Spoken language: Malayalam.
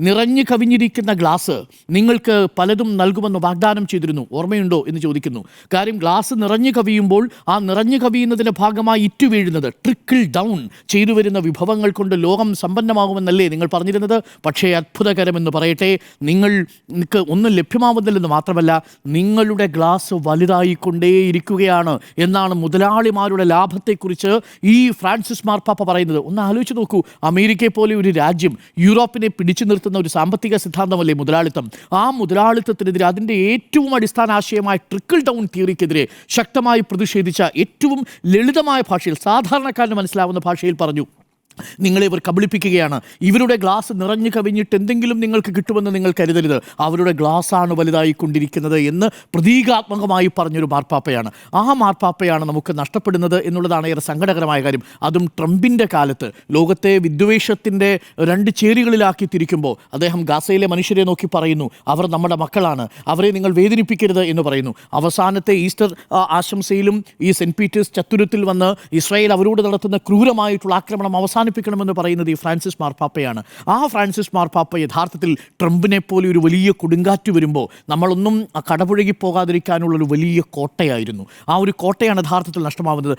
നിറഞ്ഞു കവിഞ്ഞിരിക്കുന്ന ഗ്ലാസ് നിങ്ങൾക്ക് പലതും നൽകുമെന്ന് വാഗ്ദാനം ചെയ്തിരുന്നു, ഓർമ്മയുണ്ടോ എന്ന് ചോദിക്കുന്നു. കാര്യം ഗ്ലാസ് നിറഞ്ഞു കവിയുമ്പോൾ ആ നിറഞ്ഞു കവിയുന്നതിൻ്റെ ഭാഗമായി ഇറ്റു വീഴുന്നത്, ട്രിക്കിൾ ഡൗൺ ചെയ്തു വരുന്ന വിഭവങ്ങൾ കൊണ്ട് ലോകം സമ്പന്നമാകുമെന്നല്ലേ നിങ്ങൾ പറഞ്ഞിരുന്നത്? പക്ഷേ അത്ഭുതകരമെന്ന് പറയട്ടെ, നിങ്ങൾക്ക് ഒന്നും ലഭ്യമാവുന്നില്ലെന്ന് മാത്രമല്ല, നിങ്ങളുടെ ഗ്ലാസ് വലുതായിക്കൊണ്ടേയിരിക്കുകയാണ് എന്നാണ് മുതലാളിമാരുടെ ലാഭത്തെക്കുറിച്ച് ഈ ഫ്രാൻസിസ് മാർപ്പാപ്പ പറയുന്നത്. ഒന്ന് ആലോചിച്ച് നോക്കൂ, അമേരിക്കയെ പോലെ ഒരു രാജ്യം യൂറോപ്പിനെ പിടിച്ചു നിർത്തുന്ന ഒരു സാമ്പത്തിക സിദ്ധാന്തമല്ലേ മുതലാളിത്തം. ആ മുതലാളിത്തത്തിനെതിരെ, അതിൻ്റെ ഏറ്റവും അടിസ്ഥാന ആശയമായ ട്രിക്കിൾ ഡൗൺ തിയറിക്കെതിരെ ശക്തമായി പ്രതിഷേധിച്ച, ഏറ്റവും ലളിതമായ ഭാഷയിൽ, സാധാരണക്കാരന് മനസ്സിലാവുന്ന ഭാഷയിൽ പറഞ്ഞു, നിങ്ങളെ ഇവർ കബളിപ്പിക്കുകയാണ്, ഇവരുടെ ഗ്ലാസ് നിറഞ്ഞു കവിഞ്ഞിട്ട് എന്തെങ്കിലും നിങ്ങൾക്ക് കിട്ടുമെന്ന് നിങ്ങൾ കരുതരുത്, അവരുടെ ഗ്ലാസ്സാണ് വലുതായിക്കൊണ്ടിരിക്കുന്നത് എന്ന് പ്രതീകാത്മകമായി പറഞ്ഞൊരു മാർപ്പാപ്പയാണ്. ആ മാർപ്പാപ്പയാണ് നമുക്ക് നഷ്ടപ്പെടുന്നത് എന്നുള്ളതാണ് ഏറെ സങ്കടകരമായ കാര്യം. അതും ട്രംപിൻ്റെ കാലത്ത് ലോകത്തെ വിദ്വേഷത്തിൻ്റെ രണ്ട് ചേരികളിലാക്കി തിരിക്കുമ്പോൾ അദ്ദേഹം ഗാസയിലെ മനുഷ്യരെ നോക്കി പറയുന്നു, അവർ നമ്മുടെ മക്കളാണ്, അവരെ നിങ്ങൾ വേദനിപ്പിക്കരുത് എന്ന് പറയുന്നു. അവസാനത്തെ ഈസ്റ്റർ ആശംസയിലും ഈ സെൻറ്റ് പീറ്റേഴ്സ് ചത്തുരത്തിൽ വന്ന് ഇസ്രായേൽ അവരോട് നടത്തുന്ന ക്രൂരമായിട്ടുള്ള ആക്രമണം അവസാനിപ്പിക്കണമെന്ന് പറയുന്നത് ഈ ഫ്രാൻസിസ് മാർപ്പാപ്പയാണ്. ആ ഫ്രാൻസിസ് മാർപ്പാപ്പ യഥാർത്ഥത്തിൽ ട്രംപിനെ പോലെ ഒരു വലിയ കൊടുങ്കാറ്റ് വരുമ്പോൾ നമ്മളൊന്നും കടപുഴകി പോകാതിരിക്കാനുള്ളൊരു വലിയ കോട്ടയായിരുന്നു. ആ ഒരു കോട്ടയാണ് യഥാർത്ഥത്തിൽ നഷ്ടമാവുന്നത്.